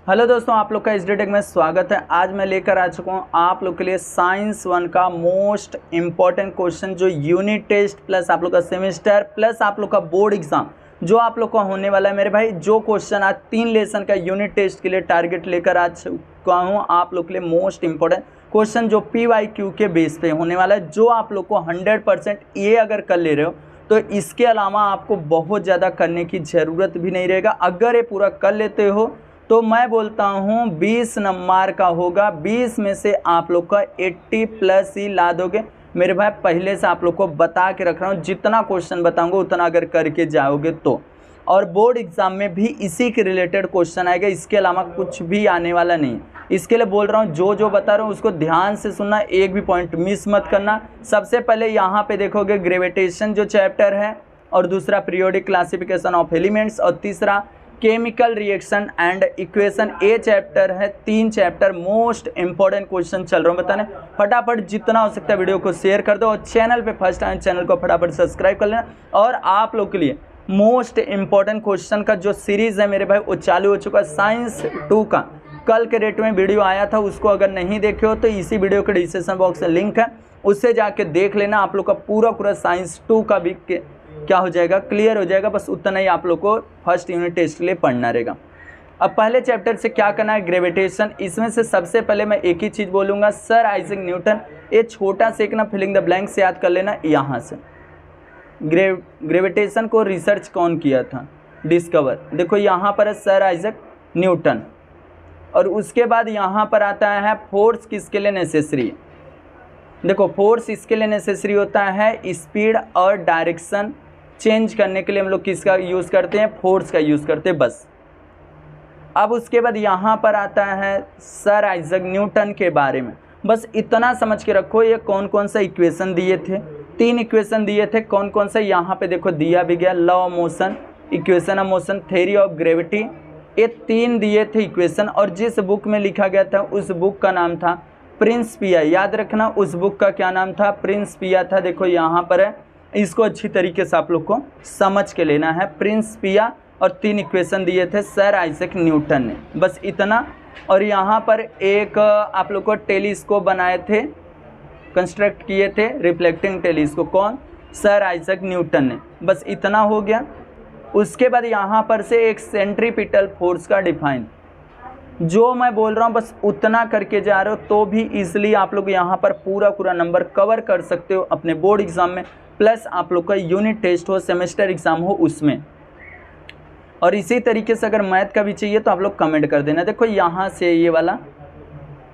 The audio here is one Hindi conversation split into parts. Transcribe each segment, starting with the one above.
हेलो दोस्तों, आप लोग का एचडी टेक में स्वागत है। आज मैं लेकर आ चुका हूँ आप लोग के लिए साइंस 1 का मोस्ट इम्पॉर्टेंट क्वेश्चन, जो यूनिट टेस्ट प्लस आप लोग का सेमेस्टर प्लस आप लोग का बोर्ड एग्जाम जो आप लोग का होने वाला है। मेरे भाई, जो क्वेश्चन आज 3 लेसन का यूनिट टेस्ट के लिए टारगेट लेकर आ चुका हूँ आप लोग के लिए, मोस्ट इम्पॉर्टेंट क्वेश्चन जो PYQ के बेस पे होने वाला है, जो आप लोग को 100% ये अगर कर ले रहे हो तो इसके अलावा आपको बहुत ज़्यादा करने की ज़रूरत भी नहीं रहेगा। अगर ये पूरा कर लेते हो तो मैं बोलता हूँ 20 नंबर का होगा, 20 में से आप लोग का 80 प्लस ही ला दोगे। मेरे भाई, पहले से आप लोग को बता के रख रहा हूँ, जितना क्वेश्चन बताऊँगा उतना अगर करके जाओगे तो। और बोर्ड एग्जाम में भी इसी के रिलेटेड क्वेश्चन आएगा, इसके अलावा कुछ भी आने वाला नहीं। इसके लिए बोल रहा हूँ, जो बता रहा हूँ उसको ध्यान से सुनना, एक भी पॉइंट मिस मत करना। सबसे पहले यहाँ पे देखोगे ग्रेविटेशन जो चैप्टर है, और दूसरा पीरियोडिक क्लासिफिकेशन ऑफ एलिमेंट्स, और तीसरा chemical reaction and equation. A chapter है, 3 चैप्टर मोस्ट इंपॉर्टेंट क्वेश्चन चल रहा हूँ बताने। फटाफट जितना हो सकता है वीडियो को शेयर कर दो, और चैनल पे फर्स्ट टाइम चैनल को फटाफट सब्सक्राइब कर लेना। और आप लोग के लिए मोस्ट इंपॉर्टेंट क्वेश्चन का जो सीरीज़ है मेरे भाई, वो चालू हो चुका है। साइंस 2 का कल के डेट में वीडियो आया था, उसको अगर नहीं देखे हो तो इसी वीडियो के डिस्क्रिप्शन बॉक्स में लिंक है, उससे जाके देख लेना। आप लोग का पूरा साइंस 2 का भी क्या हो जाएगा, क्लियर हो जाएगा। बस उतना ही आप लोग को फर्स्ट यूनिट टेस्ट के लिए पढ़ना रहेगा। अब पहले चैप्टर से क्या करना है, ग्रेविटेशन। इसमें से सबसे पहले मैं एक ही चीज़ बोलूँगा, सर आइजैक न्यूटन। ये छोटा से एक ना फिलिंग द ब्लैंक से याद कर लेना। यहाँ से ग्रेविटेशन को रिसर्च कौन किया था, डिस्कवर, देखो यहाँ पर है सर आइजैक न्यूटन। और उसके बाद यहाँ पर आता है फोर्स किसके लिए नेसेसरी। देखो, फोर्स इसके लिए नेसेसरी होता है स्पीड और डायरेक्शन चेंज करने के लिए हम लोग किसका यूज़ करते हैं, फोर्स का यूज़ करते हैं, बस। अब उसके बाद यहाँ पर आता है सर आइजैक न्यूटन के बारे में। बस इतना समझ के रखो, ये कौन कौन सा इक्वेशन दिए थे, 3 इक्वेशन दिए थे। कौन कौन सा, यहाँ पे देखो दिया भी गया, law of motion, equation of motion, theory of gravity, ये 3 दिए थे इक्वेशन। और जिस बुक में लिखा गया था उस बुक का नाम था प्रिंसिपिया। याद रखना, उस बुक का क्या नाम था, प्रिंसिपिया था। देखो यहाँ पर है, इसको अच्छी तरीके से आप लोग को समझ के लेना है, प्रिंसिपिया। और 3 इक्वेशन दिए थे सर आइजैक न्यूटन ने, बस इतना। और यहाँ पर एक आप लोग को टेलीस्कोप बनाए थे, कंस्ट्रक्ट किए थे, रिफ्लेक्टिंग टेलीस्कोप, कौन, सर आइजैक न्यूटन ने, बस इतना हो गया। उसके बाद यहाँ पर से एक सेंट्रीपिटल फोर्स का डिफाइन, जो मैं बोल रहा हूँ बस उतना करके जा रहे हो तो भी इजीली आप लोग यहाँ पर पूरा नंबर कवर कर सकते हो अपने बोर्ड एग्जाम में, प्लस आप लोग का यूनिट टेस्ट हो, सेमेस्टर एग्जाम हो उसमें। और इसी तरीके से अगर मैथ का भी चाहिए तो आप लोग कमेंट कर देना। देखो यहाँ से ये वाला,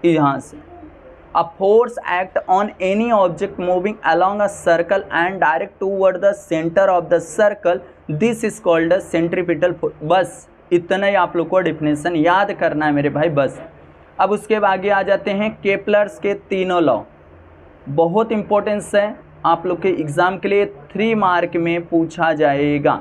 यहाँ से a force act on any object moving along a circle and direct toward the centre of the circle, this is called the centripetal force. बस इतना ही आप लोग को डेफिनेशन याद करना है मेरे भाई, बस। अब उसके आगे आ जाते हैं केपलर्स के तीनों लॉ, बहुत इंपॉर्टेंस है आप लोग के एग्ज़ाम के लिए, 3 मार्क में पूछा जाएगा।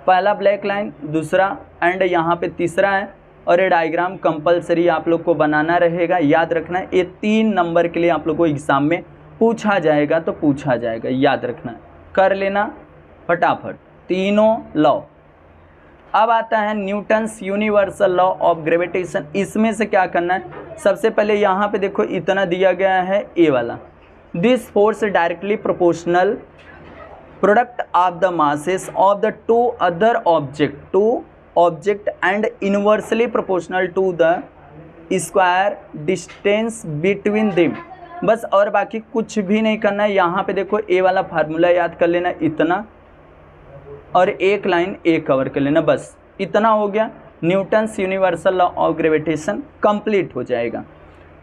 पहला ब्लैक लाइन, दूसरा एंड यहाँ पे तीसरा है। और ये डायग्राम कंपलसरी आप लोग को बनाना रहेगा, याद रखना। ये 3 नंबर के लिए आप लोग को एग्ज़ाम में पूछा जाएगा, तो पूछा जाएगा, याद रखना, कर लेना फटाफट तीनों लॉ। अब आता है Newton's universal law of gravitation. इसमें से क्या करना है, सबसे पहले यहाँ पे देखो इतना दिया गया है, ए वाला, this force directly proportional product of the masses of the 2 other object and inversely proportional to the square distance between them. बस, और बाकी कुछ भी नहीं करना है। यहाँ पे देखो ए वाला फार्मूला याद कर लेना, इतना, और एक लाइन ए कवर कर लेना, बस इतना हो गया। Newton's universal law of gravitation complete हो जाएगा।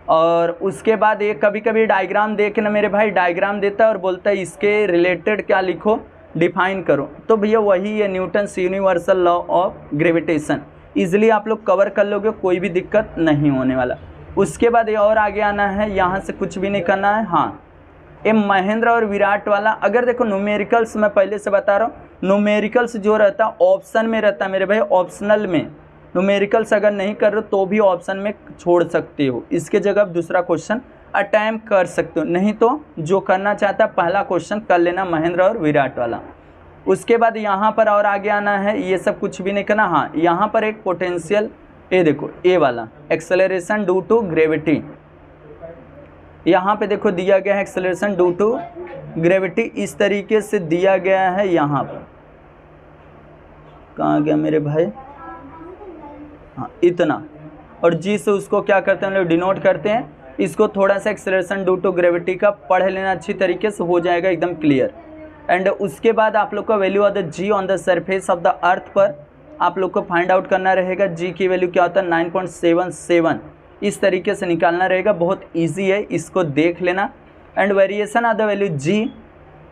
और उसके बाद ये कभी कभी डायग्राम देख ना मेरे भाई, डायग्राम देता है और बोलता है इसके रिलेटेड क्या लिखो, डिफाइन करो, तो भैया वही है Newton's universal law of gravitation. Easily आप लोग कवर कर लोगे, कोई भी दिक्कत नहीं होने वाला। उसके बाद ये और आगे आना है, यहाँ से कुछ भी नहीं करना है। हाँ, ये महेंद्र और विराट वाला, अगर देखो न्यूमेरिकल्स मैं पहले से बता रहा हूँ, न्यूमेरिकल्स जो रहता है ऑप्शन में रहता है मेरे भाई, ऑप्शनल में। न्यूमेरिकल्स अगर नहीं कर रहे हो तो भी ऑप्शन में छोड़ सकते हो, इसके जगह आप दूसरा क्वेश्चन अटैम्प्ट कर सकते हो, नहीं तो जो करना चाहता है पहला क्वेश्चन कर लेना, महेंद्र और विराट वाला। उसके बाद यहाँ पर और आगे आना है, ये सब कुछ भी नहीं करना। हाँ, यहाँ पर एक पोटेंशियल ये देखो ए वाला एक्सेलरेशन ड्यू टू ग्रेविटी, यहाँ पे देखो दिया गया है एक्सेलरेशन ड्यू टू ग्रेविटी, इस तरीके से दिया गया है। यहाँ पर कहाँ गया मेरे भाई, हाँ इतना, और जी से उसको क्या करते हैं हम लोग डिनोट करते हैं। इसको थोड़ा सा एक्सेलरेशन ड्यू टू ग्रेविटी का पढ़ लेना अच्छी तरीके से, हो जाएगा एकदम क्लियर। एंड उसके बाद आप लोग का value of the G on the surface of the earth पर आप लोग को फाइंड आउट करना रहेगा। जी की वैल्यू क्या होता है 9.77, इस तरीके से निकालना रहेगा। बहुत इजी है, इसको देख लेना। And variation of the value g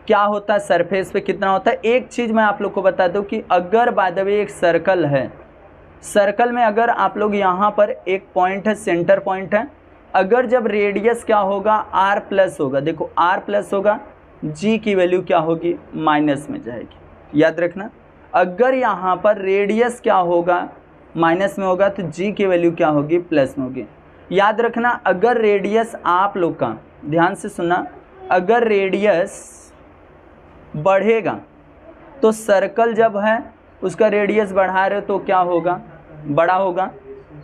क्या होता है, सरफेस पे कितना होता है। एक चीज़ मैं आप लोग को बता दूं कि अगर बाय द वे एक सर्कल है, सर्कल में अगर आप लोग यहाँ पर एक पॉइंट है, सेंटर पॉइंट है, अगर जब रेडियस क्या होगा आर प्लस होगा, देखो आर प्लस होगा, जी की वैल्यू क्या होगी माइनस में जाएगी। याद रखना, अगर यहाँ पर रेडियस क्या होगा माइनस में होगा तो जी की वैल्यू क्या होगी प्लस में होगी। याद रखना, अगर रेडियस आप लोग का, ध्यान से सुनना, अगर रेडियस बढ़ेगा तो सर्कल जब है उसका रेडियस बढ़ा रहे हो तो क्या होगा, बड़ा होगा।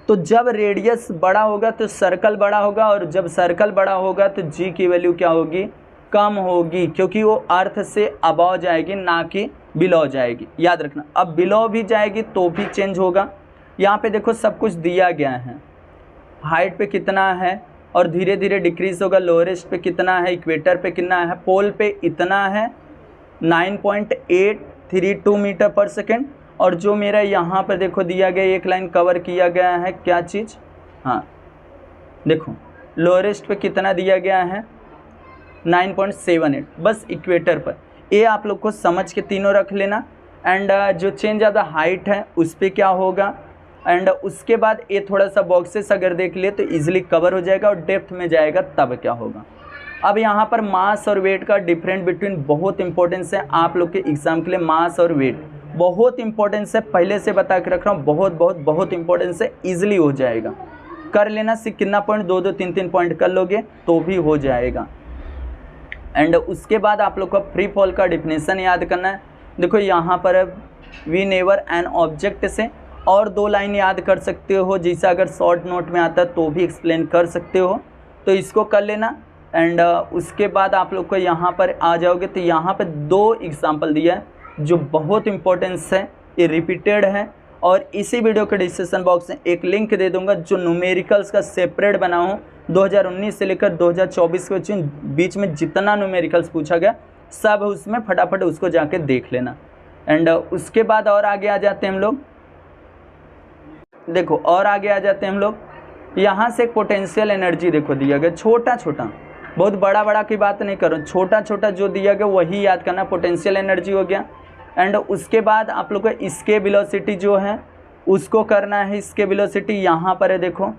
तो जब रेडियस बड़ा होगा तो सर्कल बड़ा होगा, और जब सर्कल बड़ा होगा तो जी की वैल्यू क्या होगी, कम होगी, क्योंकि वो अर्थ से अबव जाएगी ना कि बिलो जाएगी। याद रखना, अब बिलो भी जाएगी तो भी चेंज होगा। यहाँ पे देखो सब कुछ दिया गया है, हाइट पे कितना है और धीरे धीरे डिक्रीज होगा, लोएस्ट पे कितना है, इक्वेटर पे कितना है, पोल पे इतना है 9.832 मीटर पर सेकेंड। और जो मेरा यहाँ पर देखो दिया गया, एक लाइन कवर किया गया है, क्या चीज़, हाँ देखो लोएस्ट पे कितना दिया गया है 9.78, बस इक्वेटर पर। ये आप लोग को समझ के तीनों रख लेना। एंड जो चेंज ऑफ द हाइट है उस पर क्या होगा, एंड उसके बाद ये थोड़ा सा बॉक्सेस अगर देख लिए तो इजीली कवर हो जाएगा, और डेप्थ में जाएगा तब क्या होगा। अब यहाँ पर मास और वेट का डिफरेंट बिटवीन बहुत इंपॉर्टेंस है आप लोग के एग्जाम के लिए। मास और वेट बहुत इंपॉर्टेंस है, पहले से बता के रख रहा हूँ, बहुत बहुत बहुत इंपॉर्टेंस है, ईजिली हो जाएगा। कर लेना, सिर्फ कितना पॉइंट, 2-2 3-3 पॉइंट कर लोगे तो भी हो जाएगा। एंड उसके बाद आप लोग को फ्री फॉल का डिफिनेशन याद करना है। देखो यहाँ पर वी नेवर एन ऑब्जेक्ट से और 2 लाइन याद कर सकते हो, जिसे अगर शॉर्ट नोट में आता है तो भी एक्सप्लेन कर सकते हो, तो इसको कर लेना। एंड उसके बाद आप लोग को यहाँ पर आ जाओगे तो यहाँ पर 2 एग्जाम्पल दिया है जो बहुत इंपॉर्टेंस है, ये रिपीटेड है। और इसी वीडियो के डिस्क्रिप्शन बॉक्स में एक लिंक दे दूंगा जो न्यूमेरिकल्स का सेपरेट बना हूँ। 2019 से लेकर 2024 के बीच में जितना न्यूमेरिकल्स पूछा गया सब उसमें, फटाफट उसको जाके देख लेना। एंड उसके बाद और आगे आ जाते हैं हम लोग, देखो और आगे आ जाते हैं हम लोग। यहाँ से पोटेंशियल एनर्जी देखो दिया गया, छोटा छोटा, बहुत बड़ा बड़ा की बात नहीं करो, छोटा छोटा जो दिया गया वही याद करना। पोटेंशियल एनर्जी हो गया। एंड उसके बाद आप लोग को इसके वेलोसिटी जो है उसको करना है। इसके वेलोसिटी यहाँ पर है, देखो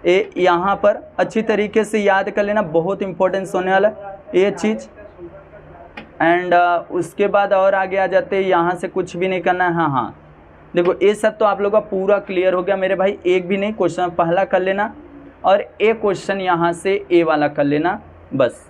ये यहाँ पर अच्छी तरीके से याद कर लेना, बहुत इंपॉर्टेंस होने वाला ये चीज़। एंड उसके बाद और आगे आ जाते हैं, यहाँ से कुछ भी नहीं करना है। हाँ देखो ये सब तो आप लोग का पूरा क्लियर हो गया मेरे भाई, एक भी नहीं क्वेश्चन पहला कर लेना और एक क्वेश्चन यहाँ से ए वाला कर लेना, बस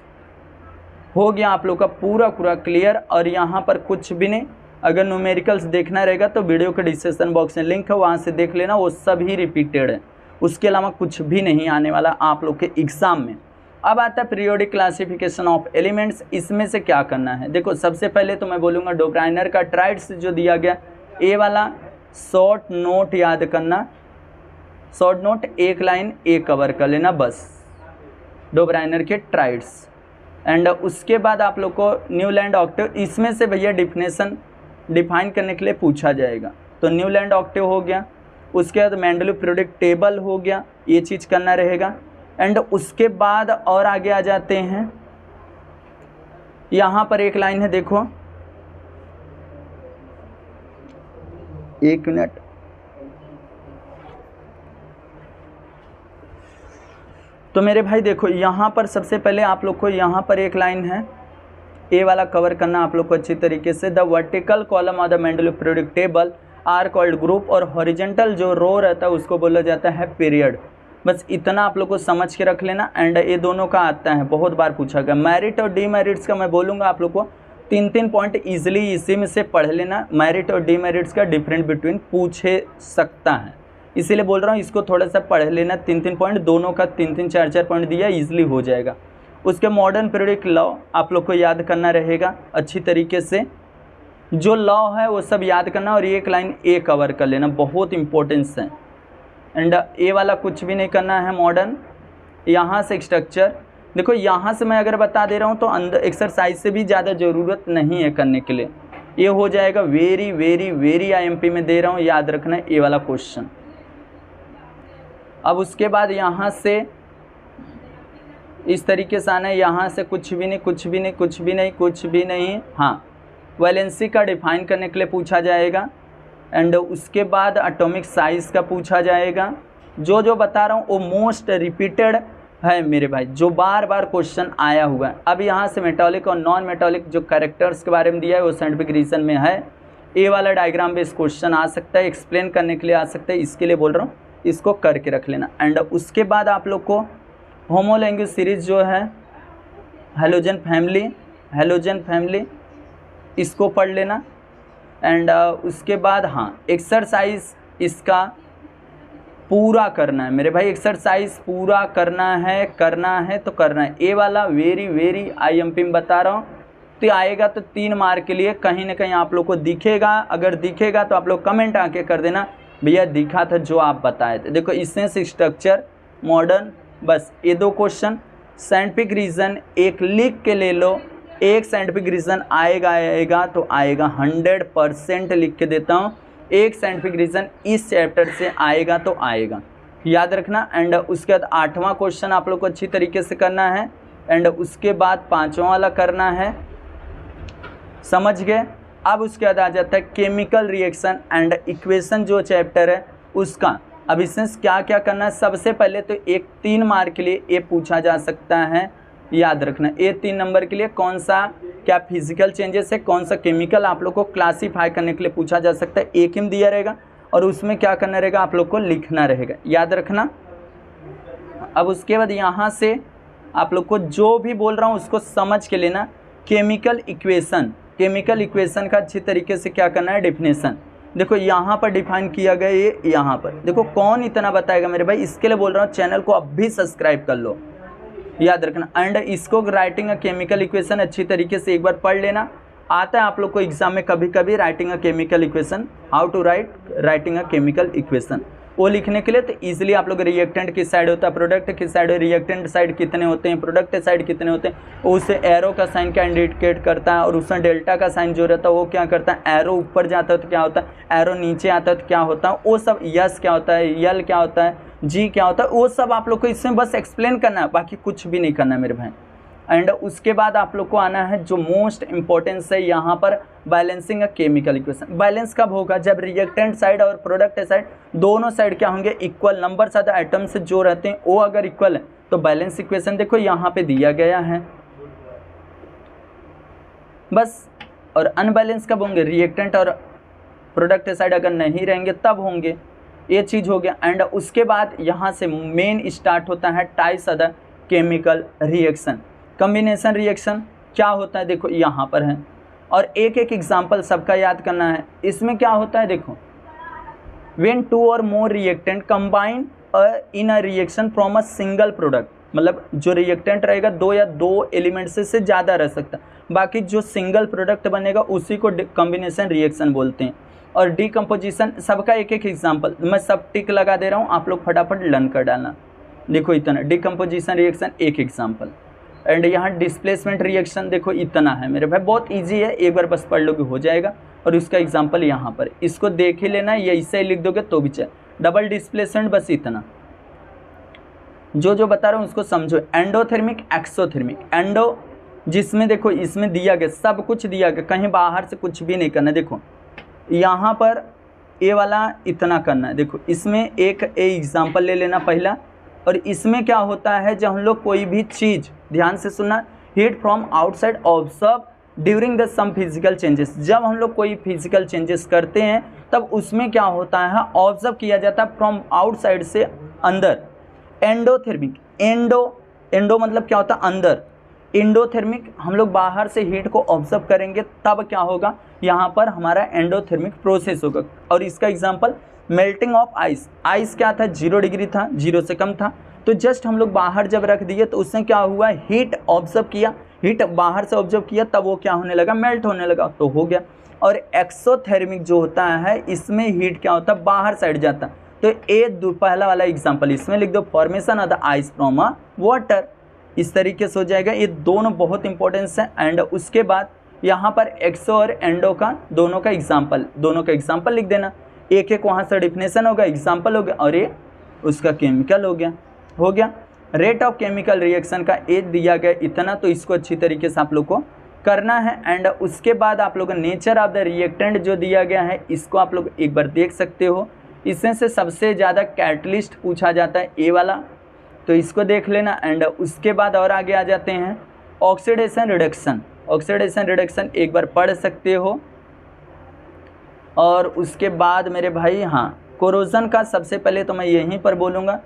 हो गया आप लोग का पूरा पूरा क्लियर। और यहाँ पर कुछ भी नहीं, अगर न्यूमेरिकल्स देखना रहेगा तो वीडियो के डिस्क्रिप्शन बॉक्स में लिंक है, वहाँ से देख लेना, वो सब ही रिपीटेड है, उसके अलावा कुछ भी नहीं आने वाला आप लोग के एग्ज़ाम में। अब आता है पीरियोडिक क्लासिफिकेशन ऑफ एलिमेंट्स। इसमें से क्या करना है, देखो सबसे पहले तो मैं बोलूँगा डोब्राइनर का ट्राइड्स जो दिया गया, ए वाला शॉर्ट नोट याद करना, शॉर्ट नोट एक लाइन ए कवर कर लेना बस, डोब्राइनर के ट्राइड्स। एंड उसके बाद आप लोग को न्यूलैंड ऑक्टेव, इसमें से भैया डिफिनेशन डिफाइन करने के लिए पूछा जाएगा, तो न्यूलैंड ऑक्टेव हो गया। उसके बाद मेंडलीव पीरियोडिक टेबल हो गया, ये चीज़ करना रहेगा। एंड उसके बाद और आगे आ जाते हैं, यहाँ पर एक लाइन है देखो, एक मिनट, तो मेरे भाई देखो यहाँ पर सबसे पहले आप लोग को यहाँ पर एक लाइन है, ए वाला कवर करना आप लोग को अच्छी तरीके से। The vertical column of the Mendeleev periodic table are called group, और हॉरिजॉन्टल जो रो रहता है उसको बोला जाता है पीरियड। बस इतना आप लोग को समझ के रख लेना। एंड ये दोनों का आता है, बहुत बार पूछा गया। मेरिट और डीमेरिट्स का मैं बोलूँगा आप लोग को 3-3 पॉइंट ईजिली इसी में से पढ़ लेना। मेरिट और डीमेरिट्स का डिफरेंट बिटवीन पूछे सकता है, इसीलिए बोल रहा हूँ इसको थोड़ा सा पढ़ लेना, 3-3 पॉइंट, दोनों का 3-3 4-4 पॉइंट दिया, ईजिली हो जाएगा। उसके मॉडर्न पीरियडिक लॉ आप लोग को याद करना रहेगा अच्छी तरीके से, जो लॉ है वो सब याद करना और एक लाइन ए कवर कर लेना, बहुत इंपॉर्टेंस है। एंड ए वाला कुछ भी नहीं करना है मॉडर्न। यहाँ से स्ट्रक्चर देखो, यहाँ से मैं अगर बता दे रहा हूँ तो अंदर एक्सरसाइज से भी ज़्यादा ज़रूरत नहीं है करने के लिए, ये हो जाएगा। वेरी वेरी वेरी आईएमपी में दे रहा हूँ, याद रखना है ए वाला क्वेश्चन। अब उसके बाद यहाँ से इस तरीके से आना है, यहाँ से कुछ भी नहीं कुछ भी नहीं कुछ भी नहीं कुछ भी नहीं। हाँ, वैलेंसी का डिफाइन करने के लिए पूछा जाएगा। एंड उसके बाद एटॉमिक साइज का पूछा जाएगा। जो बता रहा हूँ वो मोस्ट रिपीटेड है मेरे भाई, जो बार बार क्वेश्चन आया हुआ है। अब यहाँ से मेटालिक और नॉन मेटालिक जो कैरेक्टर्स के बारे में दिया है वो साइंटिफिक रीजन में है। ए वाला डायग्राम बेस्ड क्वेश्चन आ सकता है, एक्सप्लेन करने के लिए आ सकता है, इसके लिए बोल रहा हूँ, इसको करके रख लेना। एंड उसके बाद आप लोग को होमोलैंग्वेज सीरीज जो है हेलोजन फैमिली इसको पढ़ लेना। एंड उसके बाद हाँ, एक्सरसाइज इसका पूरा करना है मेरे भाई, एक्सरसाइज पूरा करना है तो करना है। ए वाला वेरी वेरी आईएमपी में बता रहा हूँ, तो आएगा तो 3 मार्क के लिए कहीं ना कहीं आप लोग को दिखेगा। अगर दिखेगा तो आप लोग कमेंट आके कर देना भैया दिखा था जो आप बताए थे। देखो इसमें स्ट्रक्चर मॉडर्न, बस ये 2 क्वेश्चन। साइंटिफिक रीज़न एक लिख के ले लो, एक साइंटिफिक रीज़न आएगा तो आएगा, 100% लिख के देता हूँ, एक साइंटिफिक रीज़न इस चैप्टर से आएगा तो आएगा, याद रखना। एंड उसके बाद 8वां क्वेश्चन आप लोग को अच्छी तरीके से करना है। एंड उसके बाद 5वां वाला करना है, समझ गए। अब उसके बाद आ जाता है केमिकल रिएक्शन एंड इक्वेशन जो चैप्टर है उसका। अब इसमें क्या क्या करना है, सबसे पहले तो एक 3 मार्क के लिए ये पूछा जा सकता है, याद रखना। ये 3 नंबर के लिए कौन सा क्या फिजिकल चेंजेस है, कौन सा केमिकल आप लोग को क्लासीफाई करने के लिए पूछा जा सकता है, एक ही दिया रहेगा और उसमें क्या करना रहेगा आप लोग को लिखना रहेगा, याद रखना। अब उसके बाद यहाँ से आप लोग को जो भी बोल रहा हूँ उसको समझ के लेना। केमिकल इक्वेशन का अच्छी तरीके से क्या करना है, डेफिनेशन। देखो यहाँ पर डिफाइन किया गया, ये यहाँ पर देखो, कौन इतना बताएगा मेरे भाई, इसके लिए बोल रहा हूँ चैनल को अब भी सब्सक्राइब कर लो, याद रखना। एंड इसको राइटिंग अ केमिकल इक्वेशन अच्छी तरीके से एक बार पढ़ लेना। आता है आप लोग को एग्जाम में कभी कभी writing a chemical equation, how to writing a chemical equation, वो लिखने के लिए तो ईजिली आप लोग रिएक्टेंट किस साइड होता है, प्रोडक्ट किस साइड है, रिएक्टेंट साइड कितने होते हैं, प्रोडक्ट साइड कितने होते हैं, उससे एरो का साइन क्या इंडिकेट करता है और उसमें डेल्टा का साइन जो रहता है वो क्या करता है, एरो ऊपर जाता है तो क्या होता है, एरो नीचे आता है तो क्या होता है, वो सब यस क्या होता है, यल क्या होता है, जी क्या होता है, वो सब आप लोग को इसमें बस एक्सप्लेन करना है, बाकी कुछ भी नहीं करना है मेरे भाई। एंड उसके बाद आप लोग को आना है जो मोस्ट इंपॉर्टेंस है यहाँ पर, बैलेंसिंग अ केमिकल इक्वेशन। बैलेंस कब होगा, जब रिएक्टेंट साइड और प्रोडक्ट साइड दोनों साइड क्या होंगे, इक्वल नंबर साथ आइटम्स जो रहते हैं वो अगर इक्वल है तो बैलेंस इक्वेशन देखो यहाँ पे दिया गया है बस। और अनबैलेंस कब होंगे, रिएक्टेंट और प्रोडक्ट साइड अगर नहीं रहेंगे तब होंगे, ये चीज़ हो गया। एंड उसके बाद यहाँ से मेन स्टार्ट होता है types of the chemical reaction. Combination reaction क्या होता है देखो यहाँ पर है, और एक एक एग्जांपल सबका याद करना है। इसमें क्या होता है देखो, व्हेन 2 और more reactant combine in a reaction from a single product, मतलब जो रिएक्टेंट रहेगा 2 या 2 एलिमेंट से ज़्यादा रह सकता है, बाकी जो सिंगल प्रोडक्ट बनेगा उसी को कॉम्बिनेशन रिएक्शन बोलते हैं। और डिकम्पोजिशन सबका एक एक एग्जांपल मैं सब टिक लगा दे रहा हूँ, आप लोग फटाफट लर्न कर डालना। देखो इतना डिकम्पोजिशन रिएक्शन एक एग्जांपल। एंड यहाँ डिस्प्लेसमेंट रिएक्शन देखो इतना है मेरे भाई, बहुत इजी है, एक बार बस पढ़ लोगे हो जाएगा। और उसका एग्जांपल यहाँ पर, इसको देख ही लेना, ये ऐसे ही लिख दोगे तो भी चल। डबल डिस्प्लेसमेंट बस इतना, जो बता रहा हूँ उसको समझो। एंडोथर्मिक एक्सोथर्मिक, एंडो जिसमें देखो इसमें दिया गया सब कुछ दिया गया, कहीं बाहर से कुछ भी नहीं करना। देखो यहाँ पर ए वाला इतना करना है, देखो इसमें एक एग्जाम्पल ले लेना पहला। और इसमें क्या होता है, जब हम लोग कोई भी चीज़, ध्यान से सुनना, heat from outside observe during the some physical changes, जब हम लोग कोई फिजिकल चेंजेस करते हैं तब उसमें क्या होता है, ऑब्जर्व किया जाता है फ्रॉम आउटसाइड से अंदर। एंडोथर्मिक, एंडो मतलब क्या होता है अंदर, एंडोथर्मिक हम लोग बाहर से हीट को ऑब्जर्व करेंगे तब क्या होगा, यहाँ पर हमारा एंडोथर्मिक प्रोसेस होगा। और इसका example melting of ice, ice क्या था 0 डिग्री था, 0 से कम था, तो जस्ट हम लोग बाहर जब रख दिए तो उसने क्या हुआ, हीट ऑब्जर्व किया, हीट बाहर से ऑब्जर्व किया, तब वो क्या होने लगा, मेल्ट होने लगा, तो हो गया। और एक्सोथर्मिक जो होता है इसमें हीट क्या होता है, बाहर साइड जाता है। तो पहला वाला एग्जाम्पल इसमें लिख दो, formation of the ice from a water, इस तरीके से हो जाएगा। ये दोनों बहुत इंपॉर्टेंस है। एंड उसके बाद यहाँ पर एक्सो और एंडो का दोनों का एग्जाम्पल लिख देना, एक एक वहाँ से डिफिनेशन होगा, एग्जाम्पल हो गया, और ये उसका केमिकल हो गया। रेट ऑफ केमिकल रिएक्शन का ए दिया गया इतना, तो इसको अच्छी तरीके से आप लोग को करना है। एंड उसके बाद आप लोग नेचर ऑफ द रिएक्टेंट जो दिया गया है इसको आप लोग एक बार देख सकते हो। इसमें से सबसे ज़्यादा कैटलिस्ट पूछा जाता है ए वाला, तो इसको देख लेना। एंड उसके बाद और आगे आ जाते हैं ऑक्सीडेशन रिडक्शन एक बार पढ़ सकते हो। और उसके बाद मेरे भाई हाँ, कोरोजन का सबसे पहले तो मैं यहीं पर बोलूँगा,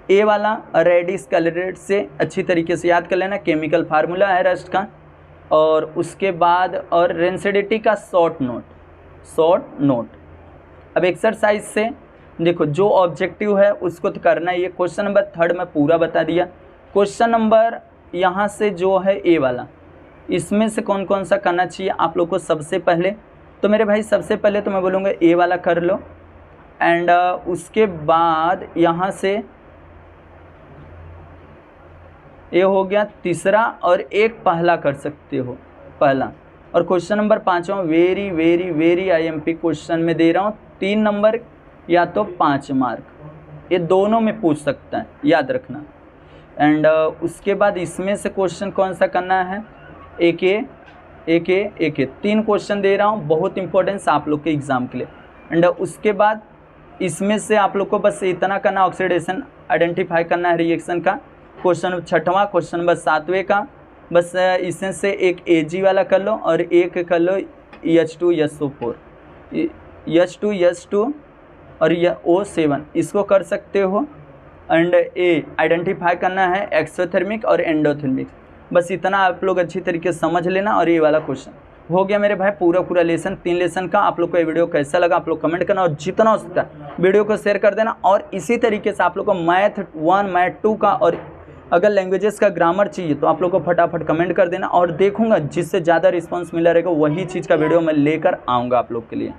ए वाला रेडिस कलरेट से अच्छी तरीके से याद कर लेना, केमिकल फार्मूला है रस्ट का। और उसके बाद और रेंसिडिटी का शॉर्ट नोट। अब एक्सरसाइज से देखो जो ऑब्जेक्टिव है उसको तो करना ही है। क्वेश्चन नंबर 3 में पूरा बता दिया। क्वेश्चन नंबर यहाँ से जो है ए वाला, इसमें से कौन कौन सा करना चाहिए आप लोग को सबसे पहले, तो मेरे भाई सबसे पहले तो मैं बोलूँगा ए वाला कर लो। एंड उसके बाद यहाँ से ये हो गया तीसरा, और एक पहला कर सकते हो, पहला। और question number 5 very very very IMP question में दे रहा हूँ, 3 नंबर या तो 5 मार्क, ये दोनों में पूछ सकता है, याद रखना। एंड उसके बाद इसमें से क्वेश्चन कौन सा करना है, एक ए 3 क्वेश्चन दे रहा हूँ, बहुत इंपॉर्टेंस आप लोग के एग्ज़ाम के लिए। एंड उसके बाद इसमें से आप लोग को बस इतना करना, ऑक्सीडेशन आइडेंटिफाई करना है रिएक्शन का। क्वेश्चन 6वां, क्वेश्चन नंबर 7वें का, बस इसमें से एक Ag वाला कर लो और एक कर लो H2SO4, H2 और O7, इसको कर सकते हो। एंड ए आइडेंटिफाई करना है एक्सोथर्मिक और एंडोथर्मिक, बस इतना आप लोग अच्छी तरीके से समझ लेना। और ये वाला क्वेश्चन हो गया मेरे भाई पूरा लेसन, 3 लेसन का। आप लोग को ये वीडियो कैसा लगा आप लोग कमेंट करना, और जितना हो सकता है वीडियो को शेयर कर देना। और इसी तरीके से आप लोग को मैथ 1 मैथ 2 का, और अगर लैंग्वेजेस का ग्रामर चाहिए तो आप लोग को फटाफट कमेंट कर देना, और देखूंगा जिससे ज़्यादा रिस्पांस मिला रहेगा वही चीज़ का वीडियो मैं लेकर आऊँगा आप लोग के लिए।